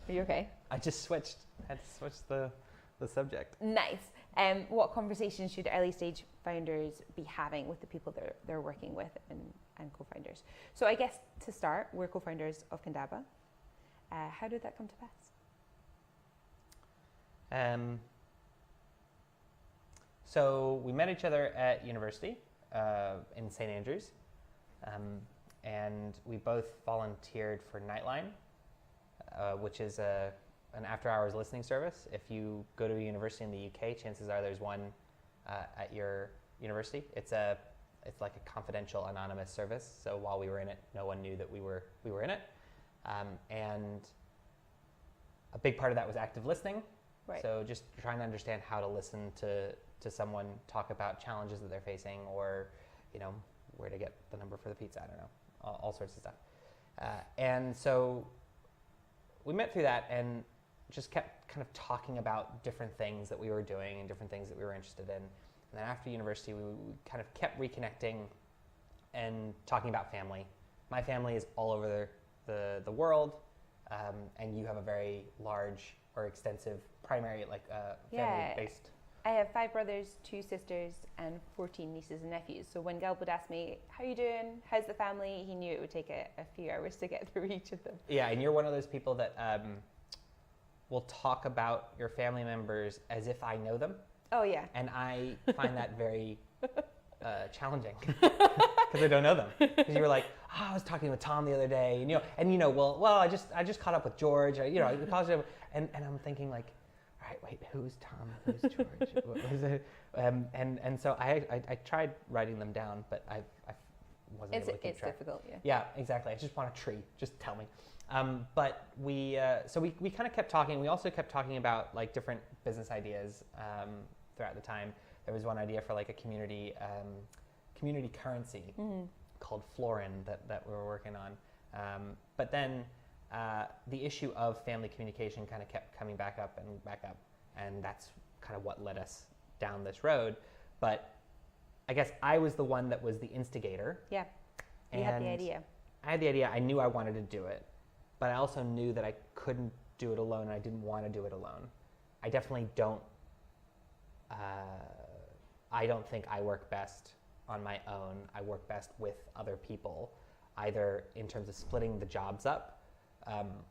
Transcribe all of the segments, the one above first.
Are you okay? I just had to switch the subject. Nice. What conversations should early stage founders be having with the people they're working with and co-founders? So I guess to start, we're co-founders of Condaba. How did that come to pass? So we met each other at university in St. Andrews, and we both volunteered for Nightline, which is an after-hours listening service. If you go to a university in the UK, chances are there's one at your university. It's like a confidential, anonymous service. So while we were in it, no one knew that we were in it. And a big part of that was active listening. Right. So just trying to understand how to listen to someone talk about challenges that they're facing, or where to get the number for the pizza. I don't know, all sorts of stuff. And so we met through that and just kept kind of talking about different things that we were doing and different things that we were interested in. And then after university, we kind of kept reconnecting and talking about family. My family is all over the world, and you have a very large or extensive primary family-based. I have 5 brothers, 2 sisters, and 14 nieces and nephews. So when Gelb would ask me, how are you doing? How's the family? He knew it would take a few hours to get through each of them. Yeah, and you're one of those people that will talk about your family members as if I know them. Oh, yeah. And I find that very challenging because I don't know them. Because you were like, I was talking with Tom the other day, well, I just caught up with George, and I'm thinking like, all right, wait, who's Tom? Who's George? What was it? And so I tried writing them down, but I wasn't able to keep track. It's difficult, yeah. Yeah, exactly. I just want a tree. Just tell me. But we kind of kept talking. We also kept talking about like different business ideas throughout the time. There was one idea for like a community currency called Florin that we were working on. But then the issue of family communication kind of kept coming back up, and that's kind of what led us down this road. But I guess I was the one that was the instigator. Yeah, you had the idea. I had the idea. I knew I wanted to do it, but I also knew that I couldn't do it alone, and I didn't want to do it alone. I definitely don't. I don't think I work best on my own. I work best with other people, either in terms of splitting the jobs up,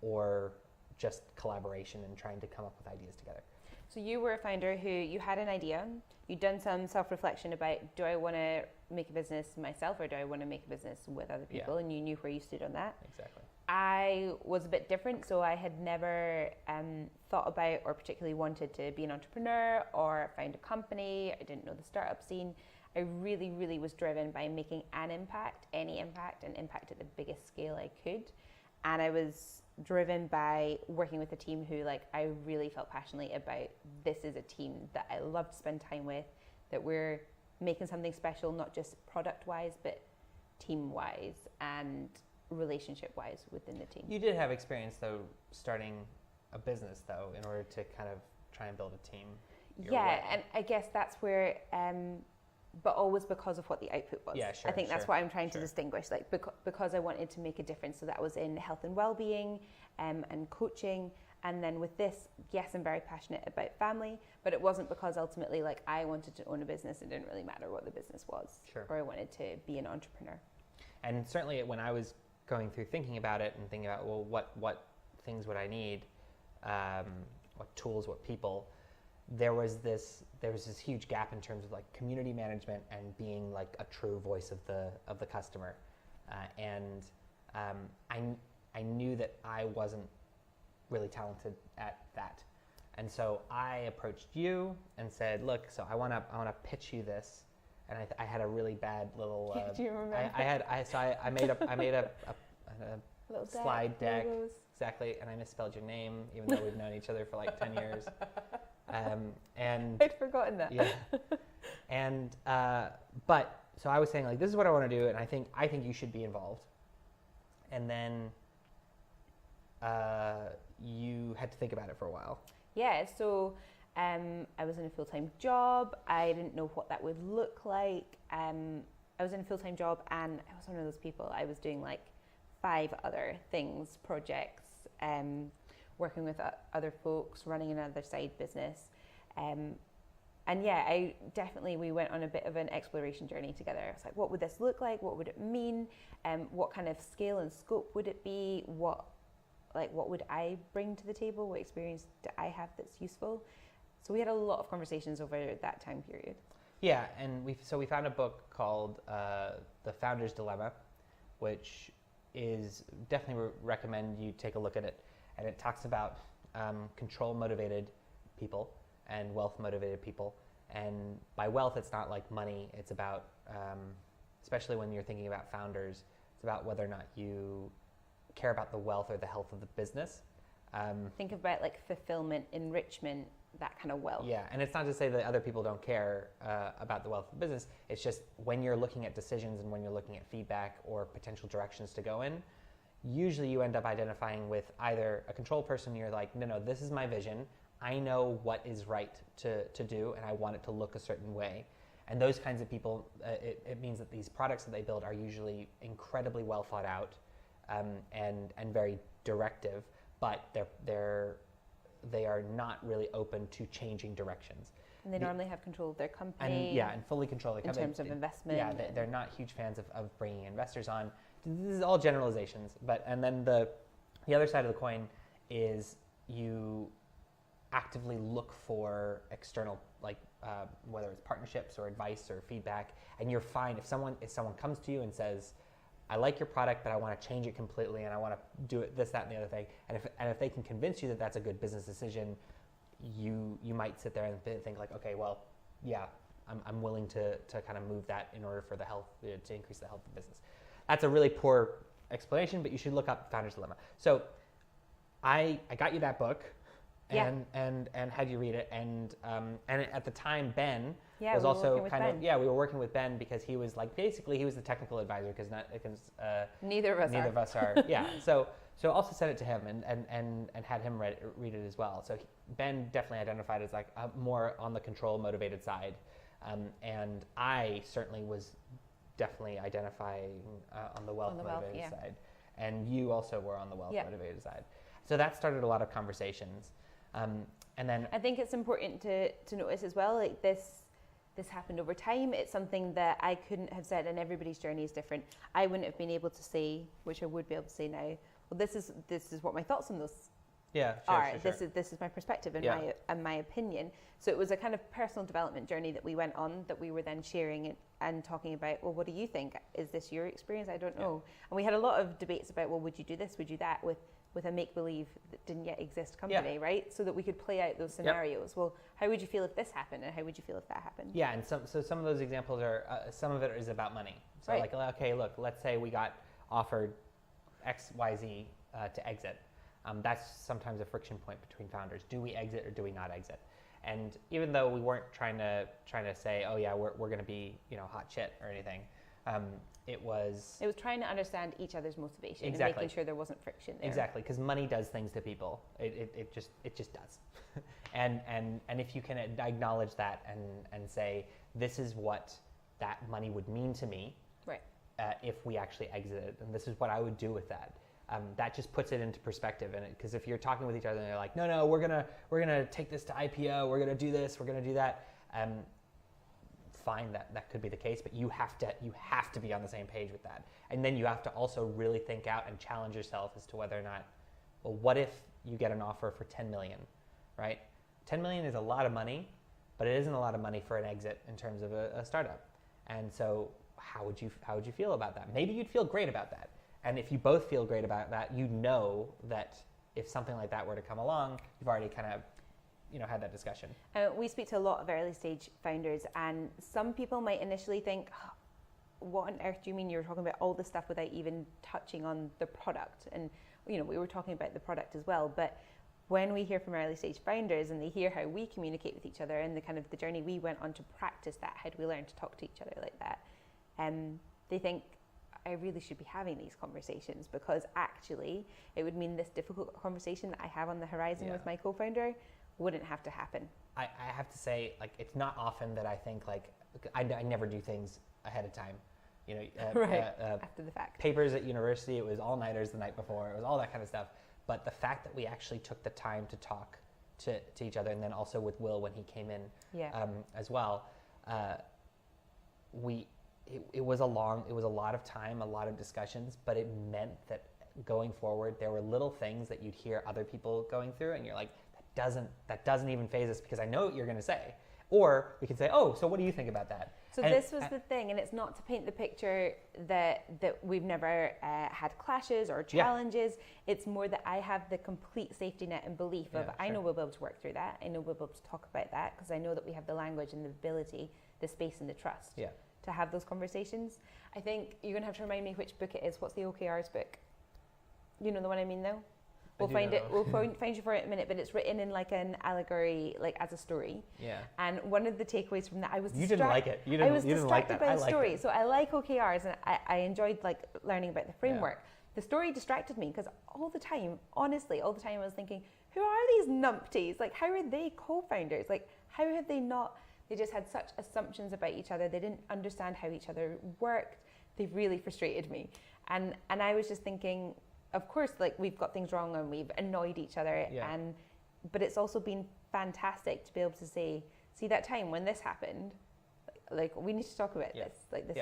or just collaboration and trying to come up with ideas together. So you were a founder who you had an idea, you'd done some self-reflection about, do I want to make a business myself or do I want to make a business with other people? Yeah. And you knew where you stood on that. Exactly. I was a bit different, so I had never thought about or particularly wanted to be an entrepreneur or found a company. I didn't know the startup scene. I really, really was driven by making an impact, any impact, and impact at the biggest scale I could. And I was driven by working with a team who I really felt passionately about. This is a team that I love to spend time with, that we're making something special, not just product-wise, but team-wise and relationship-wise within the team. You did have experience, though, starting a business, though, in order to kind of try and build a team. Yeah, and I guess that's where, but always because of what the output was. Yeah, sure. I think that's what I'm trying to distinguish, because I wanted to make a difference. So that was in health and well-being and coaching. And then with this, yes, I'm very passionate about family, but it wasn't because ultimately I wanted to own a business. It didn't really matter what the business was, or I wanted to be an entrepreneur. And certainly when I was going through thinking about it and thinking about, well, what things would I need, what tools, what people, there was this huge gap in terms of community management and being a true voice of the customer, and I knew that I wasn't really talented at that, and so I approached you and said, look, so I want to pitch you this. And I had a really bad little. Do you remember? I made a slide deck. Logos. Exactly, and I misspelled your name, even though we've known each other for 10 years. And I'd forgotten that. Yeah. And but so I was saying this is what I want to do, and I think you should be involved. And then you had to think about it for a while. Yeah. So. I was in a full-time job. I didn't know what that would look like. I was in a full-time job, and I was one of those people. I was doing 5 other things, projects, working with other folks, running another side business. And yeah, we went on a bit of an exploration journey together. I was like, what would this look like? What would it mean? What kind of scale and scope would it be? What would I bring to the table? What experience do I have that's useful? So we had a lot of conversations over that time period. Yeah, and we found a book called The Founder's Dilemma, which is definitely recommend you take a look at it. And it talks about control-motivated people and wealth-motivated people. And by wealth, it's not like money. It's about, especially when you're thinking about founders, it's about whether or not you care about the wealth or the health of the business. Think about like fulfillment, enrichment, that kind of wealth. Yeah, and it's not to say that other people don't care about the wealth of the business. It's just when you're looking at decisions and when you're looking at feedback or potential directions to go in, usually you end up identifying with either a control person. You're like, no, this is my vision. I know what is right to do, and I want it to look a certain way. And those kinds of people, it means that these products that they build are usually incredibly well thought out and very directive, but they are not really open to changing directions. And they normally have control of their company. And fully control the company. In terms of investment. Yeah, they're not huge fans of bringing investors on. This is all generalizations. And then the other side of the coin is you actively look for external, whether it's partnerships or advice or feedback, and you're fine if someone comes to you and says, I like your product, but I want to change it completely, and I want to do it this, that, and the other thing. And if they can convince you that that's a good business decision, you might sit there and think like, okay, well, yeah, I'm willing to kind of move that in order for the health, to increase the health of the business. That's a really poor explanation, but you should look up Founder's Dilemma. So I got you that book. And had you read it, and at the time Ben was also we were working with Ben because he was basically he was the technical advisor because neither of us are so also sent it to him and had him read it as well. So Ben definitely identified as more on the control motivated side, and I certainly was definitely identifying on the wealth motivated side, and you also were on the wealth motivated side. So that started a lot of conversations. And then I think it's important to notice as well, this happened over time. It's something that I couldn't have said, and everybody's journey is different. I wouldn't have been able to say, which I would be able to say now, well, this is what my thoughts on those are. Sure. This is my perspective and my opinion. So it was a kind of personal development journey that we went on, that we were then sharing and talking about, well, what do you think? Is this your experience? I don't know. And we had a lot of debates about, well, would you do this? Would you do that? With a make-believe that didn't yet exist company, right? So that we could play out those scenarios. Well, how would you feel if this happened, and how would you feel if that happened? Yeah, and some of those examples are, some of it is about money. So okay, look, let's say we got offered X, Y, Z to exit. That's sometimes a friction point between founders. Do we exit or do we not exit? And even though we weren't trying to say, oh yeah, we're going to be hot shit or anything, it was trying to understand each other's motivation and making sure there wasn't friction there. Exactly, because money does things to people. It just does. and if you can acknowledge that and say, this is what that money would mean to me, right? If we actually exited, and this is what I would do with that. That just puts it into perspective, and because if you're talking with each other and they're like, no, we're gonna take this to IPO, we're gonna do this, we're gonna do that. Fine, that could be the case, but you have to be on the same page with that, and then you have to also really think out and challenge yourself as to whether or not, well, what if you get an offer for 10 million, right? 10 million is a lot of money, but it isn't a lot of money for an exit in terms of a startup. And so how would you feel about that? Maybe you'd feel great about that, and if you both feel great about that, you know that if something like that were to come along, you've already kind of had that discussion. We speak to a lot of early stage founders, and some people might initially think, what on earth do you mean you're talking about all this stuff without even touching on the product? And we were talking about the product as well, but when we hear from early stage founders and they hear how we communicate with each other and the journey we went on to practice that, how do we learn to talk to each other like that, they think, I really should be having these conversations, because actually it would mean this difficult conversation that I have on the horizon with my co-founder wouldn't have to happen. I have to say, it's not often that I think I never do things ahead of time. After the fact. Papers at university, it was all-nighters the night before. It was all that kind of stuff. but the fact that we actually took the time to talk to each other, and then also with Will when he came in as well, it was a lot of time, a lot of discussions, but it meant that going forward, there were little things that you'd hear other people going through, and you're like, that doesn't even faze us because I know what you're going to say. Or we can say, oh, so what do you think about that? So this was the thing, and it's not to paint the picture that we've never had clashes or challenges. Yeah. It's more that I have the complete safety net and belief of I know we'll be able to work through that. I know we'll be able to talk about that because I know that we have the language and the ability, the space and the trust to have those conversations. I think you're going to have to remind me which book it is. What's the OKRs book? You know the one I mean, though? We'll find it. We'll find you for it in a minute, but it's written in like an allegory, like as a story. Yeah. And one of the takeaways from that, I was distracted. You didn't like it. You was distracted by the story. So I like OKRs, and I enjoyed like learning about the framework. Yeah. The story distracted me because honestly, all the time I was thinking, who are these numpties? Like, how are they co-founders? Like, how have they not? They just had such assumptions about each other. They didn't understand how each other worked. They really frustrated me, and I was just thinking, of course, like we've got things wrong and we've annoyed each other, but it's also been fantastic to be able to say, see that time when this happened, like we need to talk about this. Like this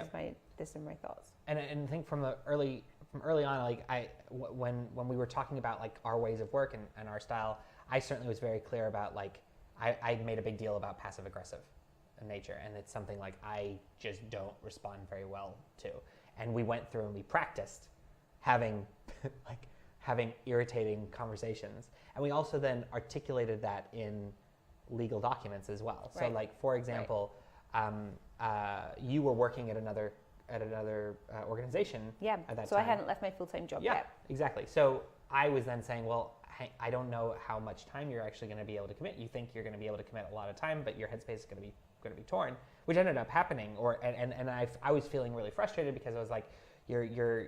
are my thoughts. And I think from early on, like when we were talking about like our ways of work and our style, I certainly was very clear about like I made a big deal about passive aggressive in nature, and it's something like I just don't respond very well to. And we went through and we practiced having irritating conversations, and we also then articulated that in legal documents as well. Right. So like, for example, you were working at another organization at that time. So I hadn't left my full-time job yet. Exactly. So I was then saying, well, I don't know how much time you're actually going to be able to commit. You think you're going to be able to commit a lot of time, but your headspace is going to be torn, which ended up happening. And I was feeling really frustrated because I was like, I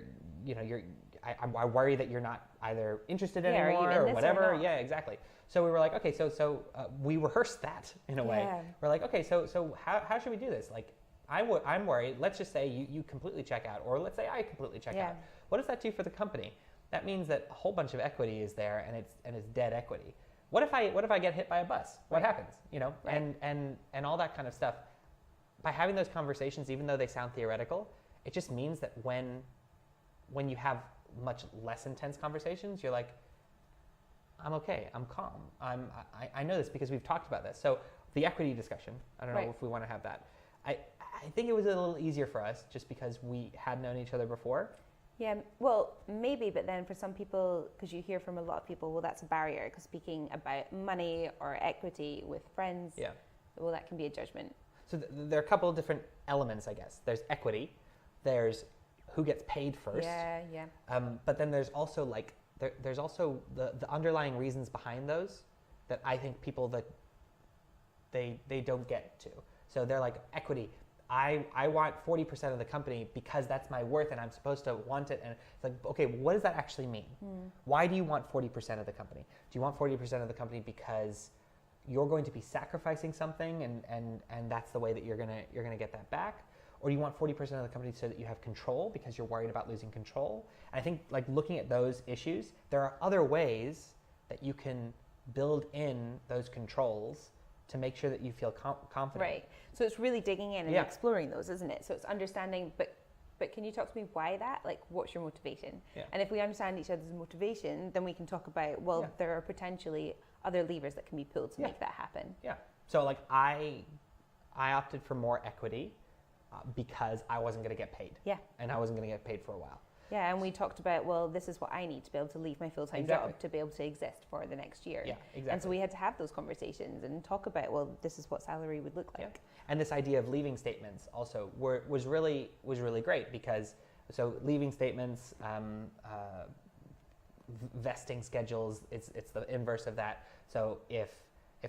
worry that you're not either interested anymore or whatever. Yeah, exactly. So we were like, okay, so we rehearsed that in a way. We're like, okay, so how should we do this? Like, I'm worried. Let's just say you completely check out, or let's say I completely check out. What does that do for the company? That means that a whole bunch of equity is there, and it's dead equity. What if I get hit by a bus? What happens? You know, and all that kind of stuff. By having those conversations, even though they sound theoretical, it just means that when you have much less intense conversations, you're like, I'm okay, I'm calm, I know this because we've talked about this. So the equity discussion, I don't know if we want to have that. I think it was a little easier for us just because we had known each other before. Yeah, well, maybe, but then for some people, because you hear from a lot of people, well, that's a barrier, because speaking about money or equity with friends, well, that can be a judgment. So there are a couple of different elements, I guess. There's equity, there's who gets paid first. But then there's also like there's also the underlying reasons behind those that I think people that they don't get to. So they're like, equity. I want 40% of the company because that's my worth and I'm supposed to want it. And it's like, okay, what does that actually mean? Why do you want 40% of the company? Do you want 40% of the company because you're going to be sacrificing something and that's the way that you're gonna get that back? Or do you want 40% of the company so that you have control because you're worried about losing control? And I think like looking at those issues, there are other ways that you can build in those controls to make sure that you feel confident. Right. So it's really digging in and exploring those, isn't it? So it's understanding, but can you talk to me why that? Like, what's your motivation? Yeah. And if we understand each other's motivation, then we can talk about, well, there are potentially other levers that can be pulled to make that happen. Yeah. So like I opted for more equity because I wasn't going to get paid. Yeah. And I wasn't going to get paid for a while. Yeah, and we talked about, well, this is what I need to be able to leave my full-time job to be able to exist for the next year. Yeah, exactly. And so we had to have those conversations and talk about, well, this is what salary would look like. Yeah. And this idea of leaving statements also was really great because, so leaving statements, vesting schedules, it's the inverse of that. So if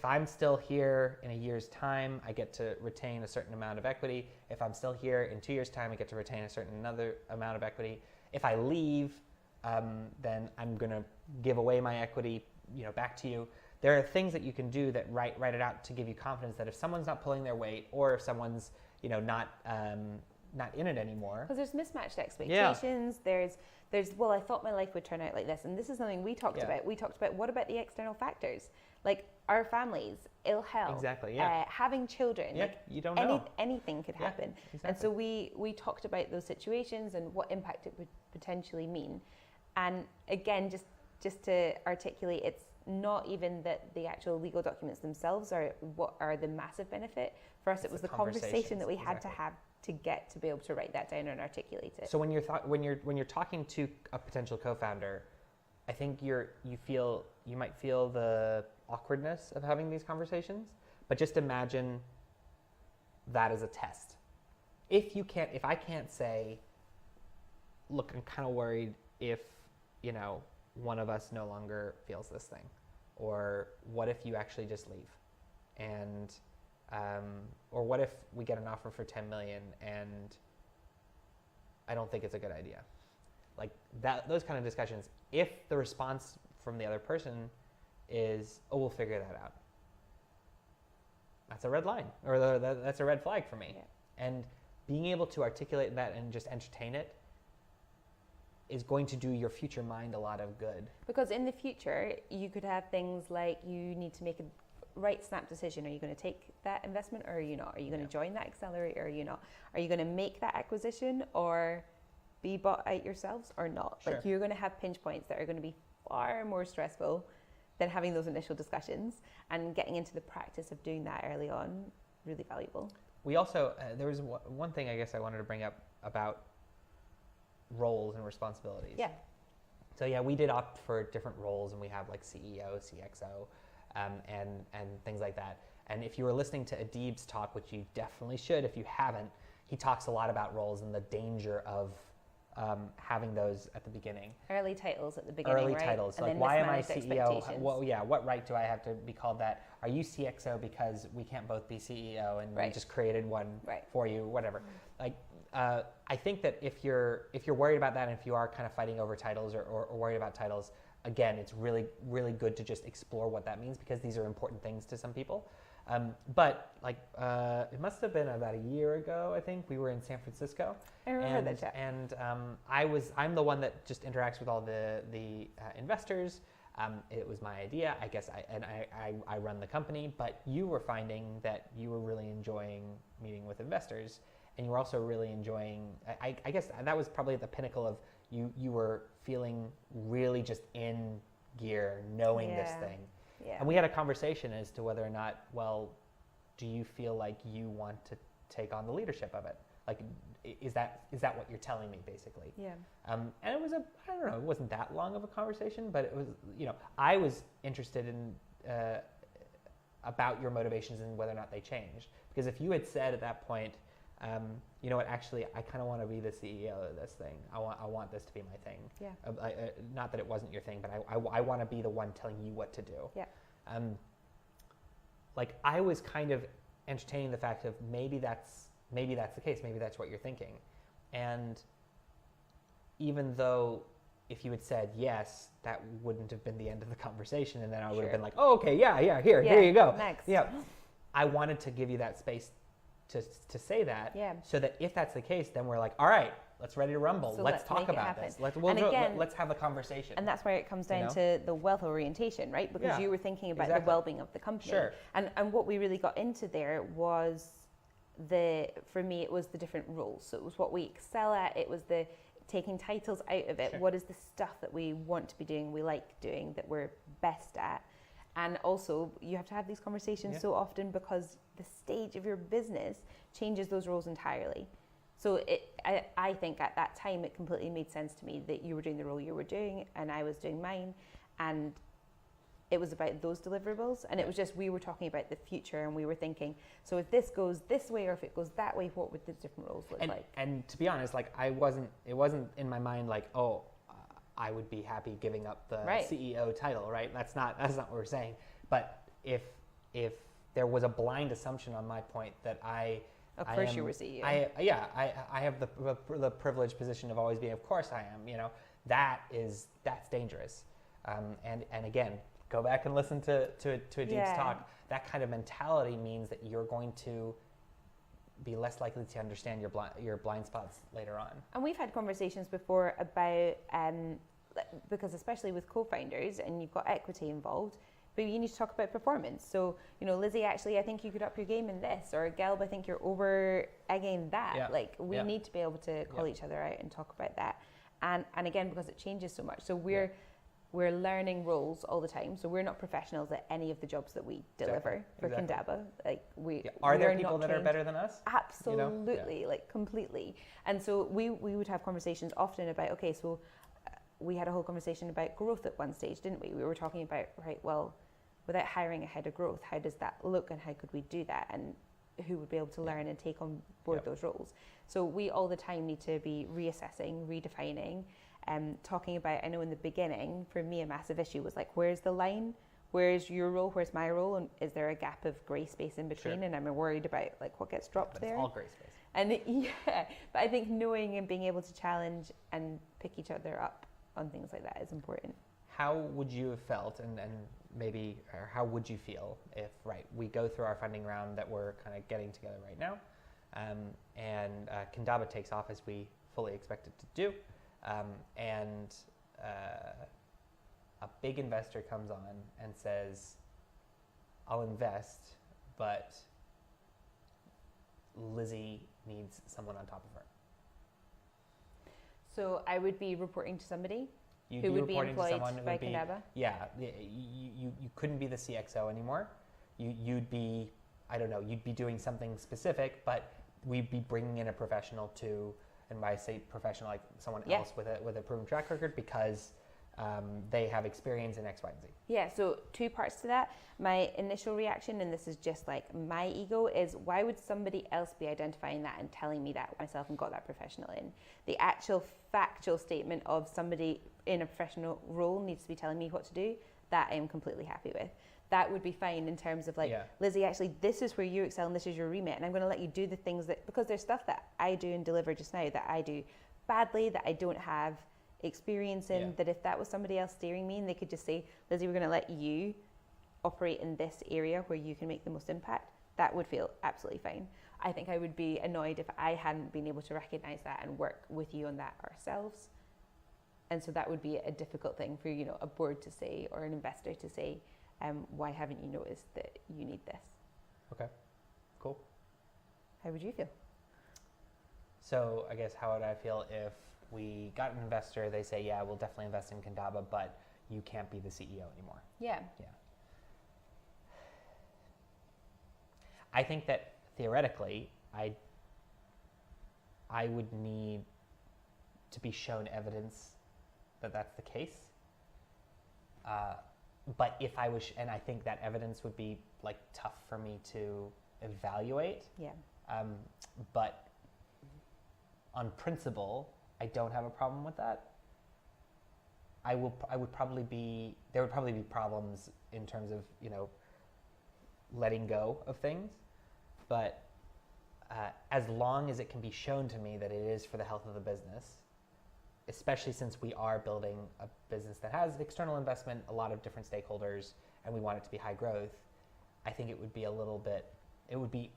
I'm still here in a year's time, I get to retain a certain amount of equity. If I'm still here in 2 years' time, I get to retain another amount of equity. If I leave, then I'm going to give away my equity, back to you. There are things that you can do that write it out to give you confidence that if someone's not pulling their weight, or if someone's, not not in it anymore. Because there's mismatched expectations. There's well, I thought my life would turn out like this, and this is something we talked about. We talked about what about the external factors, like our families, ill health, having children. Like you don't know. Anything could happen. Exactly. And so we talked about those situations and what impact it would potentially mean. And again, just to articulate, it's not even that the actual legal documents themselves are what are the massive benefit. For us, it was the conversation that we had to have to get to be able to write that down and articulate it. So when you're talking to a potential co-founder, I think you might feel the awkwardness of having these conversations, but just imagine that as a test. If I can't say, look, I'm kind of worried if, one of us no longer feels this thing, or what if you actually just leave, and or what if we get an offer for 10 million and I don't think it's a good idea, like that. Those kind of discussions, if the response from the other person is, oh, we'll figure that out, that's a red line, or that's a red flag for me. And being able to articulate that and just entertain it is going to do your future mind a lot of good. Because in the future, you could have things like you need to make a right snap decision. Are you going to take that investment or are you not? Are you going to join that accelerator or are you not? Are you going to make that acquisition or be bought out yourselves or not? Like you're going to have pinch points that are going to be far more stressful than having those initial discussions, and getting into the practice of doing that early on, really valuable. We also, there was one thing I guess I wanted to bring up about roles and responsibilities. So we did opt for different roles, and we have like CEO, CXO, and things like that. And if you were listening to Adib's talk, which you definitely should if you haven't, he talks a lot about roles and the danger of having those at the beginning. Early titles at the beginning, right? Titles, and like why am I CEO? Well, what right do I have to be called that? Are you CXO because we can't both be CEO and we just created one for you, whatever. Like, I think that if you're worried about that, and if you are kind of fighting over titles or worried about titles, again, it's really, really good to just explore what that means, because these are important things to some people. But like, it must have been about a year ago, I think, we were in San Francisco. I remember that chat. And I'm the one that just interacts with all the investors. It was my idea, I guess, I run the company, but you were finding that you were really enjoying meeting with investors, and you were also really enjoying, I guess that was probably the pinnacle of you were feeling really just in gear, knowing this thing. And we had a conversation as to whether or not, well, do you feel like you want to take on the leadership of it? Like, is that what you're telling me, basically? And it was I don't know, it wasn't that long of a conversation, but it was, I was interested in about your motivations and whether or not they changed. Because if you had said at that point, you know what, actually, I kind of want to be the CEO of this thing. I want this to be my thing. Not that it wasn't your thing, but I want to be the one telling you what to do. Like, I was kind of entertaining the fact of maybe that's the case. Maybe that's what you're thinking. And even though if you had said yes, that wouldn't have been the end of the conversation, and then I would have been like, oh, okay, here you go. Next. I wanted to give you that space to say that, so that if that's the case, then we're like, all right, let's ready to rumble. So let's talk about this. Let's have a conversation. And that's where it comes down to the wealth orientation, right? Because you were thinking about the well-being of the company. And what we really got into there was for me, it was the different roles. So it was what we excel at. It was the taking titles out of it. What is the stuff that we want to be doing, we like doing, that we're best at? And also, you have to have these conversations so often, because the stage of your business changes those roles entirely. So I think at that time, it completely made sense to me that you were doing the role you were doing and I was doing mine. And it was about those deliverables. And it was just, we were talking about the future, and we were thinking, so if this goes this way or if it goes that way, what would the different roles look like? And to be honest, like, it wasn't in my mind like, oh, I would be happy giving up the CEO title, right? That's not what we're saying. But if there was a blind assumption on my point that of course you were CEO. I have the privileged position of always being, of course I am. That's dangerous. And again, go back and listen to Adib's talk. That kind of mentality means that you're going to be less likely to understand your blind spots later on. And we've had conversations before about, because especially with co-founders and you've got equity involved, but you need to talk about performance. So, Lizzie, actually, I think you could up your game in this, or Gelb, I think you're over egging that. Yeah. Like, we need to be able to call each other out and talk about that. And again, because it changes so much. So we're learning roles all the time. So we're not professionals at any of the jobs that we deliver for Condaba. Like are there people that are better than us? Absolutely, like completely. And so we would have conversations often about, okay, so we had a whole conversation about growth at one stage, didn't we? We were talking about, right, well, without hiring a head of growth, how does that look and how could we do that? And who would be able to learn and take on board those roles? So we all the time need to be reassessing, redefining, talking about, I know in the beginning, for me, a massive issue was like, where's the line? Where's your role? Where's my role? And is there a gap of grey space in between? Sure. And I'm worried about like what gets dropped there. It's all grey space. And but I think knowing and being able to challenge and pick each other up on things like that is important. How would you have felt, and maybe, or how would you feel if, we go through our funding round that we're kind of getting together right now, and Condaba takes off as we fully expect it to do, and a big investor comes on and says, I'll invest, but Lizzie needs someone on top of her. So I would be reporting to somebody You'd who be would be reporting to employed someone who by would be, Condaba? Yeah, you couldn't be the CXO anymore. You'd be, I don't know, you'd be doing something specific, but we'd be bringing in a professional to, and by I say professional, like someone else with a proven track record, because they have experience in X, Y, and Z. Yeah, so two parts to that. My initial reaction, and this is just like my ego, is why would somebody else be identifying that and telling me that myself and got that professional in? The actual factual statement of somebody in a professional role needs to be telling me what to do, that I am completely happy with. That would be fine in terms of like, Lizzie, actually, this is where you excel and this is your remit, and I'm going to let you do the things that, because there's stuff that I do and deliver just now that I do badly, that I don't have experience in, that if that was somebody else steering me and they could just say, Lizzie, we're going to let you operate in this area where you can make the most impact, that would feel absolutely fine. I think I would be annoyed if I hadn't been able to recognize that and work with you on that ourselves. And so that would be a difficult thing for, a board to say or an investor to say, why haven't you noticed that you need this? Okay, cool. How would you feel? So I guess how would I feel if we got an investor, they say, yeah, we'll definitely invest in Condaba, but you can't be the CEO anymore. Yeah. I think that theoretically, I would need to be shown evidence that that's the case. But if I was, and I think that evidence would be like tough for me to evaluate. Yeah. But on principle, I don't have a problem with that. There would probably be problems in terms of, letting go of things, but as long as it can be shown to me that it is for the health of the business, especially since we are building a business that has external investment, a lot of different stakeholders, and we want it to be high growth, I think it would be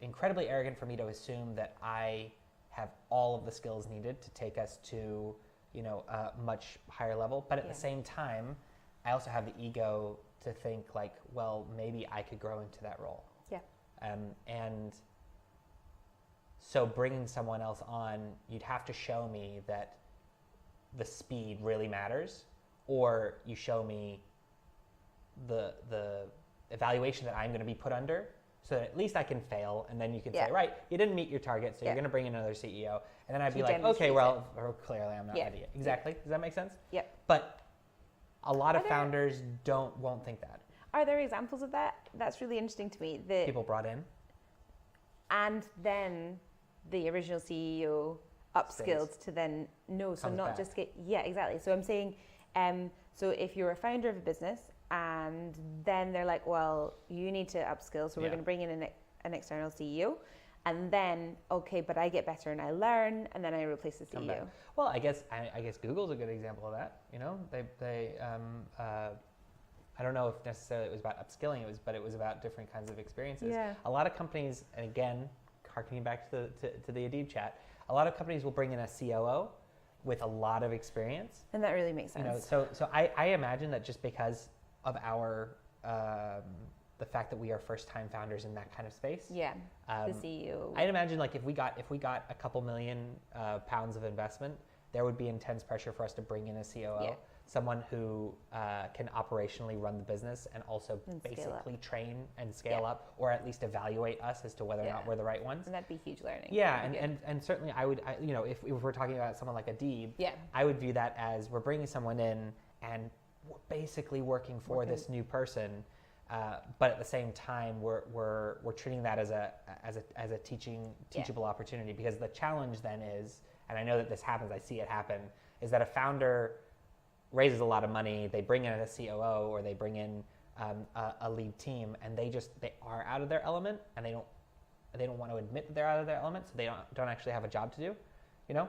incredibly arrogant for me to assume that I have all of the skills needed to take us to, a much higher level. But at the same time, I also have the ego to think like, well, maybe I could grow into that role. Yeah. And so bringing someone else on, you'd have to show me that the speed really matters, or you show me the evaluation that I'm going to be put under, so that at least I can fail, and then you can say, right, you didn't meet your target, so you're going to bring in another CEO, and then I'd be like, okay, well, clearly I'm not ready. Exactly. Does that make sense? Yep. But a lot of founders won't think that. Are there examples of that? That's really interesting to me. People brought in. And then the original CEO upskilled to then so not back. Just get exactly. So I'm saying, so if you're a founder of a business and then they're like, well, you need to upskill, so we're going to bring in an external CEO, and then but I get better and I learn, and then I replace the CEO. Well, I guess Google's a good example of that. They I don't know if necessarily it was about upskilling, but it was about different kinds of experiences. Yeah. A lot of companies, and again, harkening back to the Adib chat, a lot of companies will bring in a COO with a lot of experience. And that really makes sense. You know, so I imagine that just because of our the fact that we are first-time founders in that kind of space. Yeah, the CEO. I'd imagine like if we got a couple million pounds of investment, there would be intense pressure for us to bring in a COO, someone who can operationally run the business and also basically train and scale up, or at least evaluate us as to whether or not we're the right ones. And that'd be huge learning. Yeah, and certainly you know, if we're talking about someone like Adib, I would view that as we're bringing someone in and we're basically working for this new person. But at the same time, we're treating that as a teachable opportunity, because the challenge then is, and I know that this happens, I see it happen, is that a founder raises a lot of money, they bring in a COO or they bring in a lead team, and they are out of their element, and they don't want to admit that they're out of their element, so they don't actually have a job to do, you know.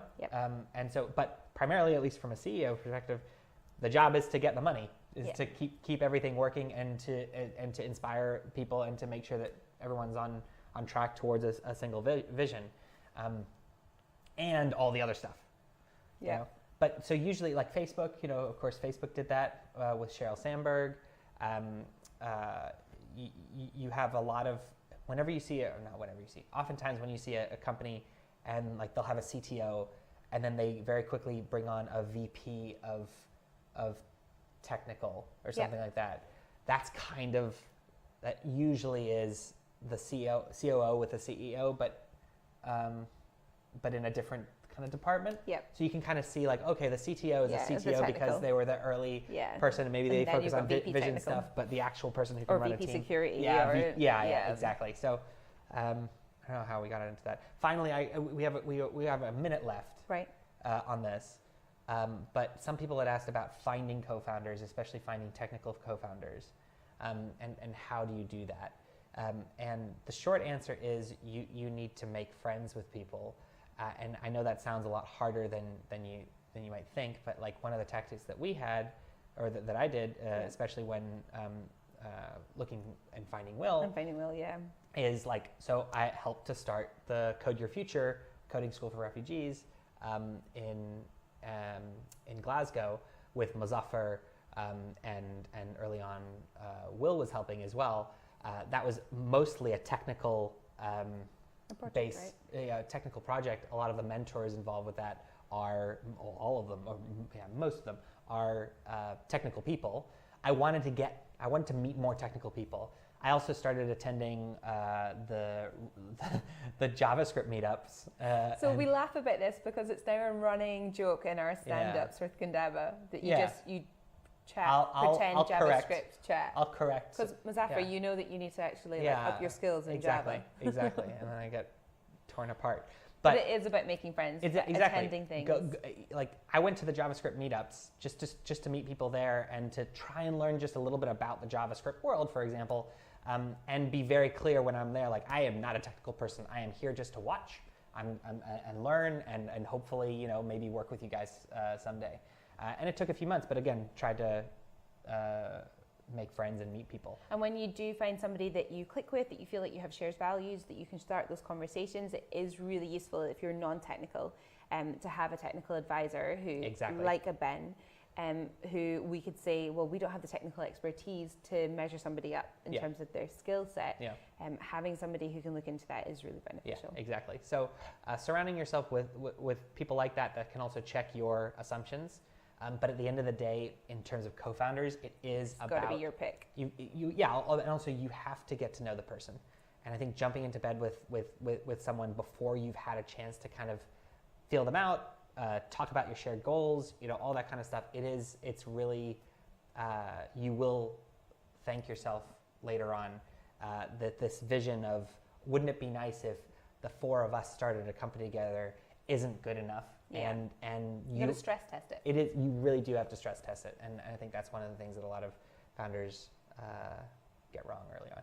And so, but primarily, at least from a CEO perspective, the job is to get the money. Is to keep everything working and to inspire people and to make sure that everyone's on track towards a single vision, and all the other stuff. You know? But so usually, like Facebook, you know, of course, Facebook did that with Sheryl Sandberg. You have a lot of, oftentimes when you see a company and like they'll have a CTO, and then they very quickly bring on a VP of technical or something like that. That's that usually is the COO with the CEO, but in a different kind of department. So you can kind of see like, okay, the CTO is a CTO because they were the early person, and maybe they focus on vision stuff, but the actual person who can run a team. VP security. Exactly. So I don't know how we got into that. Finally, we have a minute left on this. But some people had asked about finding co-founders, especially finding technical co-founders, and how do you do that? And the short answer is you need to make friends with people, and I know that sounds a lot harder than you might think. But like one of the tactics that we had, or that I did, especially when looking and finding Will, is like, so I helped to start the Code Your Future coding school for refugees in Glasgow with Muzaffar, and early on Will was helping as well. That was mostly a technical technical project. A lot of the mentors involved with that are, all of them, or most of them are technical people. I wanted to meet more technical people. I also started attending the JavaScript meetups. So we laugh about this because it's now a running joke in our stand-ups with Gandaba that you chat, pretend JavaScript chat. I'll correct. Because Muzaffar, you know that you need to actually up your skills in Java. Exactly. And then I get torn apart. But it is about making friends, attending things. Like I went to the JavaScript meetups just to meet people there and to try and learn just a little bit about the JavaScript world, for example, and be very clear when I'm there. Like, I am not a technical person. I am here just to watch and learn and hopefully, you know, maybe work with you guys someday. And it took a few months, but again, tried to make friends and meet people. And when you do find somebody that you click with, that you feel like you have shared values, that you can start those conversations, it is really useful if you're non-technical to have a technical advisor who, like a Ben, who we could say, well, we don't have the technical expertise to measure somebody up in terms of their skill set. Having somebody who can look into that is really beneficial. Yeah, exactly. So surrounding yourself with people like that can also check your assumptions. But at the end of the day, in terms of co-founders, it's got to be your pick. And also you have to get to know the person. And I think jumping into bed with someone before you've had a chance to kind of feel them out, talk about your shared goals, you know, all that kind of stuff. It's really, you will thank yourself later on that this vision of, wouldn't it be nice if the four of us started a company together, isn't good enough. And you got to stress test it. It is. You really do have to stress test it, and I think that's one of the things that a lot of founders get wrong early on.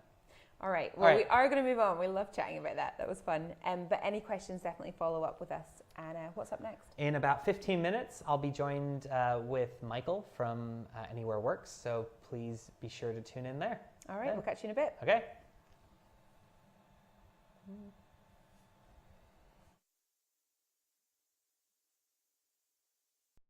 All right. Well, we are going to move on. We love chatting about that. That was fun. But any questions, definitely follow up with us. And what's up next? In about 15 minutes, I'll be joined with Michael from Anywhere Works. So please be sure to tune in there. All right. We'll catch you in a bit. Okay.